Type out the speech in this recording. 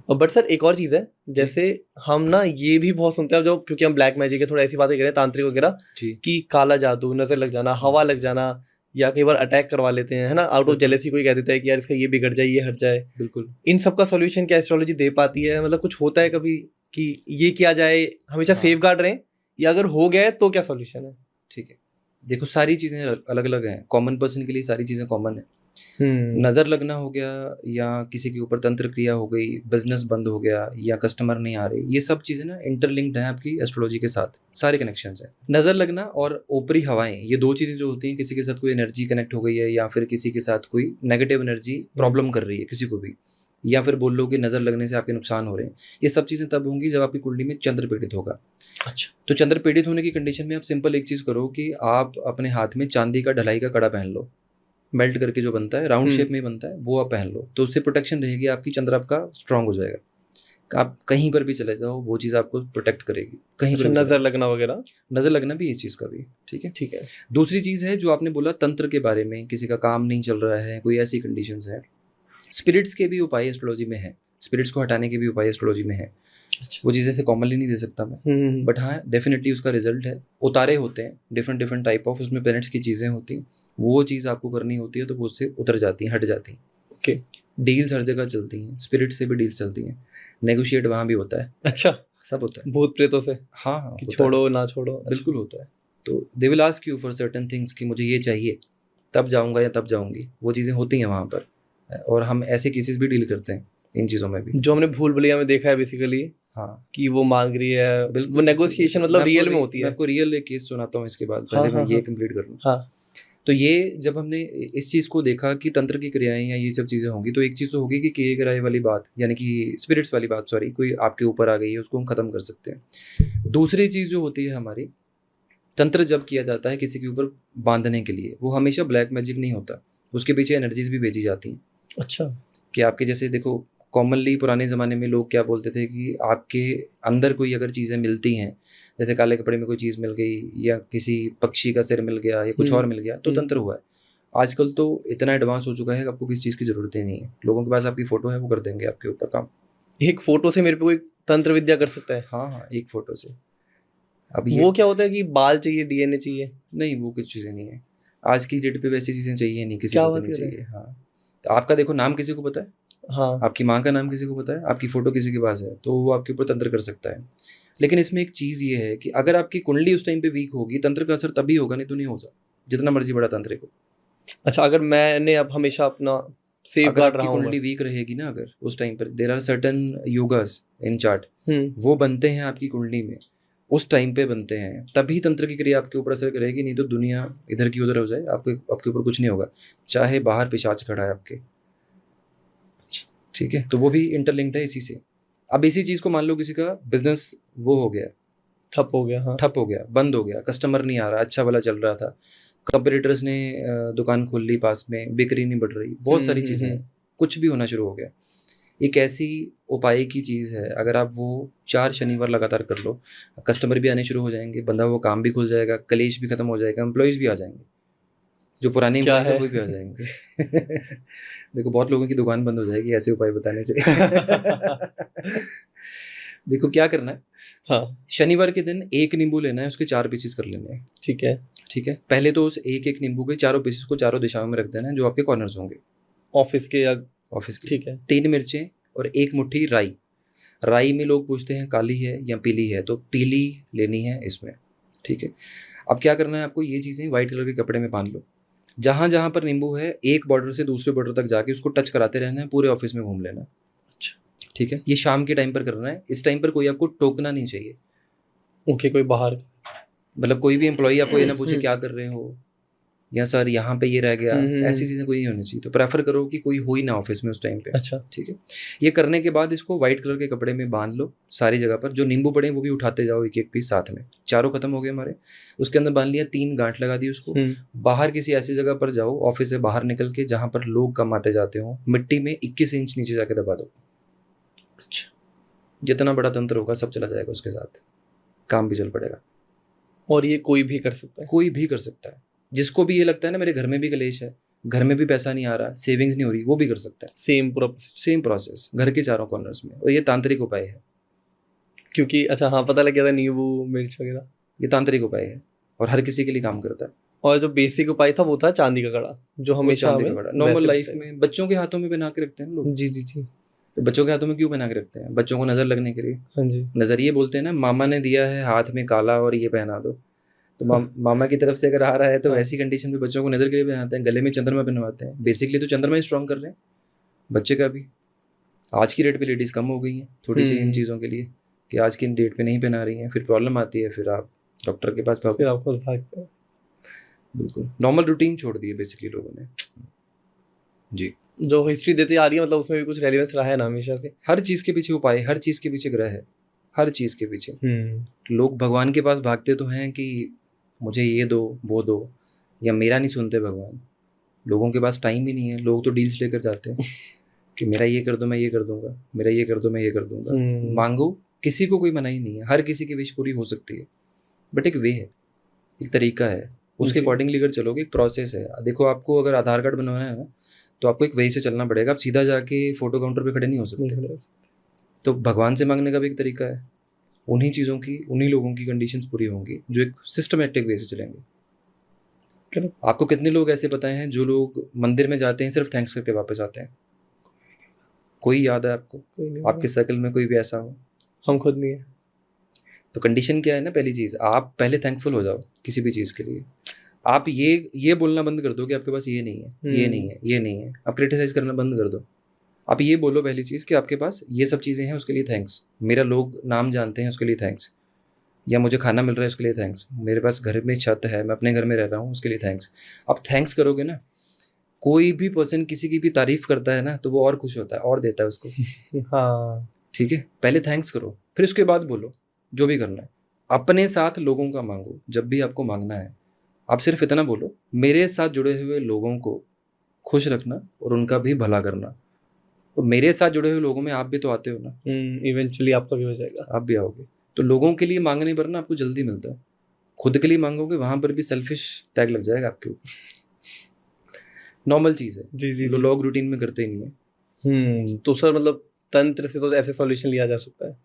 और but sir एक और चीज़ है, जैसे हम ना ये भी बहुत सुनते हैं जो, क्योंकि हम ब्लैक मैजिक है, थोड़ा ऐसी बातें कर रहे हैं तांत्रिक वगैरह जी कि काला जादू, नजर लग जाना, हवा लग जाना, या कई बार अटैक करवा लेते हैं, है ना, आउट ऑफ बिल्कुल जेलेसी कोई कह देता है कि यार इसका ये बिगड़ जाए, ये हट जाए। बिल्कुल। इन सब का सॉल्यूशन क्या एस्ट्रोलॉजी दे पाती है? मतलब कुछ होता है कभी कि ये किया जाए, हमेशा हाँ सेफ गार्ड रहें, या अगर हो गया है तो क्या सॉल्यूशन है? ठीक है, देखो सारी चीज़ें अलग अलग हैं, कॉमन पर्सन के लिए सारी चीज़ें कॉमन है। हम्म। नज़र लगना हो गया, या किसी के ऊपर तंत्र क्रिया हो गई, बिजनेस बंद हो गया, या कस्टमर नहीं आ रहे, ये सब चीज़ें ना इंटरलिंक्ड हैं आपकी एस्ट्रोलॉजी के साथ, सारे कनेक्शंस हैं। नज़र लगना और ऊपरी हवाएं, ये दो चीज़ें जो होती हैं, किसी के साथ कोई एनर्जी कनेक्ट हो गई है, या फिर किसी के साथ कोई नेगेटिव एनर्जी प्रॉब्लम कर रही है किसी को भी, या फिर बोल लो कि नज़र लगने से आपके नुकसान हो रहे हैं, ये सब चीज़ें तब होंगी जब आपकी कुंडली में चंद्र पीड़ित होगा। अच्छा। तो चंद्र पीड़ित होने की कंडीशन में आप सिंपल एक चीज़ करो कि आप अपने हाथ में चांदी का ढलाई का कड़ा पहन लो, मेल्ट करके जो बनता है, राउंड शेप में बनता है, वो आप पहन लो, तो उससे प्रोटेक्शन रहेगी आपकी, चंद्र आपका स्ट्रांग हो जाएगा। आप कहीं पर भी चले जाओ, वो चीज़ आपको प्रोटेक्ट करेगी, कहीं पर अच्छा, भी चले नजर जाओ। लगना वगैरह। नज़र लगना भी इस चीज़ का भी, ठीक है। ठीक है। दूसरी चीज़ है जो आपने बोला तंत्र के बारे में, किसी का काम नहीं चल रहा है, कोई ऐसी कंडीशंस है, स्पिरिट्स के भी उपाय एस्ट्रोलॉजी में है, स्पिरिट्स को हटाने के भी उपाय एस्ट्रोलॉजी में है। अच्छा। वो चीज़ें से कॉमनली नहीं दे सकता मैं, बट हाँ डेफिनेटली उसका रिजल्ट है। उतारे होते हैं डिफरेंट डिफरेंट टाइप ऑफ, उसमें प्लैनेट्स की चीज़ें होती हैं, वो चीज़ आपको करनी होती है तो वो उससे उतर जाती हैं, हट जाती हैं। ओके। डील्स हर जगह चलती हैं, स्पिरिट से भी डील्स चलती हैं, नेगोशिएट वहाँ भी होता है, अच्छा, सब होता है। भूत प्रेतों से हाँ हाँ कि होता है, छोड़ो ना छोड़ो। अच्छा। बिल्कुल होता है। तो they will ask you for certain things कि मुझे ये चाहिए, तब जाऊँगा या तब जाऊँगी, वो चीज़ें होती हैं वहाँ पर। और हम ऐसे केसेस भी डील करते हैं इन चीज़ों में भी। जो हमने भूल भुलैया में देखा है बेसिकली, हाँ कि वो मांग रही है, वो बिल्कुल नेगोशिएशन मतलब रियल में होती मैं है। आपको रियल एक केस सुनाता हूँ इसके बाद, हाँ पहले मैं हाँ ये हाँ कंप्लीट कर लूँ। हाँ। तो ये जब हमने इस चीज़ को देखा कि तंत्र की क्रियाएं या ये सब चीज़ें होंगी, तो एक चीज़ तो होगी कि किए कराए वाली बात, यानी कि स्पिरिट्स वाली बात, सॉरी, कोई आपके ऊपर आ गई है, उसको हम खत्म कर सकते हैं। दूसरी चीज़ जो होती है हमारी, तंत्र जब किया जाता है किसी के ऊपर बांधने के लिए, वो हमेशा ब्लैक मैजिक नहीं होता, उसके पीछे एनर्जीज भी भेजी जाती हैं। अच्छा। कि आपके जैसे देखो, कॉमनली पुराने ज़माने में लोग क्या बोलते थे कि आपके अंदर कोई अगर चीज़ें मिलती हैं, जैसे काले कपड़े में कोई चीज़ मिल गई, या किसी पक्षी का सिर मिल गया, या कुछ और मिल गया, तो तंत्र हुआ है। आजकल तो इतना एडवांस हो चुका है कि आपको किसी चीज़ की ज़रूरत ही नहीं है, लोगों के पास आपकी फ़ोटो है, वो कर देंगे आपके ऊपर काम। एक फोटो से मेरे पे कोई तंत्र विद्या कर सकता है? हाँ हाँ, एक फ़ोटो से। अब ये वो क्या होता है कि बाल चाहिए, डीएनए चाहिए? नहीं, वो कुछ चीज़ें नहीं है, आज की डेट पे वैसी चीज़ें चाहिए नहीं, किसी क्या को भी बात नहीं कर रहे हैं? चाहिए। हाँ, तो आपका देखो नाम किसी को पता है, हाँ। आपकी माँ का नाम किसी को पता है, आपकी फ़ोटो किसी के पास है, तो वो आपके ऊपर तंत्र कर सकता है। लेकिन इसमें एक चीज़ ये है कि अगर आपकी कुंडली उस टाइम पे वीक होगी, तंत्र का असर तभी होगा, नहीं तो नहीं होगा, जितना मर्जी बड़ा तांत्रिक हो। अच्छा, अगर मैंने अब हमेशा अपना सेफ अगर गार्ड आपकी रहा हूँ कुंडली वीक रहेगी ना, अगर उस टाइम पर there are certain yogas in chart, वो बनते हैं आपकी कुंडली में, उस टाइम पे बनते हैं, तभी तंत्र की क्रिया आपके ऊपर असर करेगी, नहीं तो दुनिया इधर की उधर हो जाए, आपके ऊपर कुछ नहीं होगा, चाहे बाहर पिशाच खड़ा है आपके। ठीक है, तो वो भी इंटरलिंक्ड है इसी से। अब इसी चीज़ को मान लो किसी का बिजनेस वो हो गया, ठप हो गया। हाँ। ठप हो गया, बंद हो गया, कस्टमर नहीं आ रहा, अच्छा वाला चल रहा था, कंपटीटर्स ने दुकान खोल ली पास में, बिक्री नहीं बढ़ रही, बहुत सारी चीज़ें हैं, कुछ भी होना शुरू हो गया। एक ऐसी उपाय की चीज़ है, अगर आप वो 4 शनिवार लगातार कर लो, कस्टमर भी आने शुरू हो जाएंगे, बंदा वो काम भी खुल जाएगा, कलेश भी खत्म हो जाएगा, एम्प्लॉयज़ भी आ जाएंगे, जो पुराने क्या एम्प्लॉयज़ है है? वो भी आ जाएंगे। देखो बहुत लोगों की दुकान बंद हो जाएगी ऐसे उपाय बताने से। देखो क्या करना है, हाँ। शनिवार के दिन एक नींबू लेना है, उसके 4 पीसेस कर लेने हैं। ठीक है। ठीक है, पहले तो उस एक एक नींबू के चारों पीसेस को चारों दिशाओं में रख देना है, जो आपके कॉर्नर्स होंगे ऑफिस के या? ऑफिस के। ठीक है। 3 मिर्चें और 1 मुट्ठी राई। राई में लोग पूछते हैं काली है या पीली है, तो पीली लेनी है इसमें। ठीक है, अब क्या करना है आपको, ये चीज़ें वाइट कलर के कपड़े में बांध लो, जहाँ जहाँ पर नींबू है एक बॉर्डर से दूसरे बॉर्डर तक जाके उसको टच कराते रहना है, पूरे ऑफिस में घूम लेना। अच्छा। ठीक है, ये शाम के टाइम पर करना है, इस टाइम पर कोई आपको टोकना नहीं चाहिए। ओके, कोई बाहर? मतलब कोई भी एम्प्लॉई आपको ये ना पूछे क्या कर रहे हो, या सर यहाँ पे ये रह गया, ऐसी चीज़ें कोई नहीं होनी चाहिए। तो प्रेफर करो कि कोई हो ही ना ऑफिस में उस टाइम पे। अच्छा। ठीक है, ये करने के बाद इसको वाइट कलर के कपड़े में बांध लो सारी जगह पर, जो नींबू पड़े वो भी उठाते जाओ एक एक पीस साथ में। चारों खत्म हो गए हमारे, उसके अंदर बांध लिया, 3 गांठ लगा दी उसको। बाहर किसी ऐसी जगह पर जाओ, ऑफिस से बाहर निकल के जहाँ पर लोग कम आते जाते हो, मिट्टी में 21 इंच नीचे जाके दबा दो। अच्छा। जितना बड़ा तंत्र होगा सब चला जाएगा उसके साथ, काम भी चल पड़ेगा। और ये कोई भी कर सकता है? कोई भी कर सकता है, जिसको भी ये लगता है ना मेरे घर में भी कलेश है, घर में भी पैसा नहीं आ रहा, सेविंग्स नहीं हो रही, वो भी कर सकता है। सेम पूरा सेम प्रोसेस घर के चारों कॉर्नर्स में, और ये तांत्रिक उपाय है। क्योंकि अच्छा हाँ पता लग गया था नींबू मिर्च वगैरह। ये तांत्रिक उपाय है और हर किसी के लिए काम करता है। और जो बेसिक उपाय था वो था चांदी का कड़ा, जो वो हमेशा चांदी का हमें कड़ा नॉर्मल वैसे लाइफ बताया। में बच्चों के हाथों में बना के रखते हैं लोग। जी जी जी। तो बच्चों के हाथों में क्यों बना के रखते हैं? बच्चों को नजर लगने के लिए। हाँ जी। नजरिए बोलते हैं ना, मामा ने दिया है हाथ में काला और ये पहना दो। तो मामा की तरफ से अगर आ रहा है तो हाँ। वैसी कंडीशन में बच्चों को नजर के लिए पहनाते हैं, गले में चंद्रमा पहनवाते हैं। बेसिकली तो चंद्रमा ही स्ट्रॉन्ग कर रहे हैं बच्चे का भी। आज की डेट पे लेडीज कम हो गई हैं थोड़ी सी इन चीज़ों के लिए, कि आज की डेट पे नहीं पहना रही हैं, फिर प्रॉब्लम आती है, फिर आप डॉक्टर के पास भागो। फिर आपको भागते हैं। बिल्कुल नॉर्मल रूटीन छोड़ दी है बेसिकली लोगों ने। जी। जो हिस्ट्री देती आ रही है मतलब उसमें भी कुछ रेलिवेंस रहा है ना हमेशा से। हर चीज़ के पीछे उपाय, हर चीज़ के पीछे ग्रह है, हर चीज़ के पीछे। लोग भगवान के पास भागते तो हैं कि मुझे ये दो वो दो, या मेरा नहीं सुनते भगवान। लोगों के पास टाइम ही नहीं है, लोग तो डील्स लेकर जाते हैं कि मेरा ये कर दो मैं ये कर दूंगा, मेरा ये कर दो मैं ये कर दूंगा। मांगो, किसी को कोई मनाही नहीं है, हर किसी की विश पूरी हो सकती है, बट एक वे है, एक तरीका है, उसके अकॉर्डिंगली अगर चलोगे, एक प्रोसेस है। देखो आपको अगर आधार कार्ड बनवाना है ना, तो आपको एक वे से चलना पड़ेगा। आप सीधा जाके फोटो काउंटर पे खड़े नहीं हो सकते। तो भगवान से मांगने का भी एक तरीका है। उन्हीं चीज़ों की, उन्हीं लोगों की कंडीशंस पूरी होंगी जो एक सिस्टमेटिक वे से चलेंगे। आपको कितने लोग ऐसे पता हैं जो लोग मंदिर में जाते हैं सिर्फ थैंक्स करके वापस आते हैं? कोई याद है आपको? आपके सर्कल में कोई भी ऐसा हो? हम खुद नहीं है। तो कंडीशन क्या है ना, पहली चीज़ आप पहले थैंकफुल हो जाओ किसी भी चीज़ के लिए। आप ये बोलना बंद कर दो कि आपके पास ये नहीं है, ये नहीं है, ये नहीं है। आप क्रिटिसाइज करना बंद कर दो। आप ये बोलो पहली चीज़ कि आपके पास ये सब चीज़ें हैं, उसके लिए थैंक्स। मेरा लोग नाम जानते हैं, उसके लिए थैंक्स। या मुझे खाना मिल रहा है, उसके लिए थैंक्स। मेरे पास घर में छत है, मैं अपने घर में रह रहा हूँ, उसके लिए थैंक्स। आप थैंक्स करोगे ना, कोई भी पर्सन किसी की भी तारीफ करता है ना, तो वो और खुश होता है और देता है उसको। हाँ ठीक है, पहले थैंक्स करो, फिर उसके बाद बोलो जो भी करना है। अपने साथ लोगों का मांगो, जब भी आपको मांगना है आप सिर्फ इतना बोलो, मेरे साथ जुड़े हुए लोगों को खुश रखना और उनका भी भला करना। तो मेरे साथ जुड़े हुए लोगों में आप भी तो आते हो ना, इवेंचुअली आपका भी हो जाएगा, आप भी आओगे। तो लोगों के लिए मांगने पर ना आपको जल्दी मिलता है, खुद के लिए मांगोगे वहां पर भी सेल्फिश टैग लग जाएगा आपके ऊपर। नॉर्मल चीज़ है जी जी जो लोग रूटीन में करते ही नहीं है। तो सर मतलब तंत्र से तो ऐसे सॉल्यूशन लिया जा सकता है।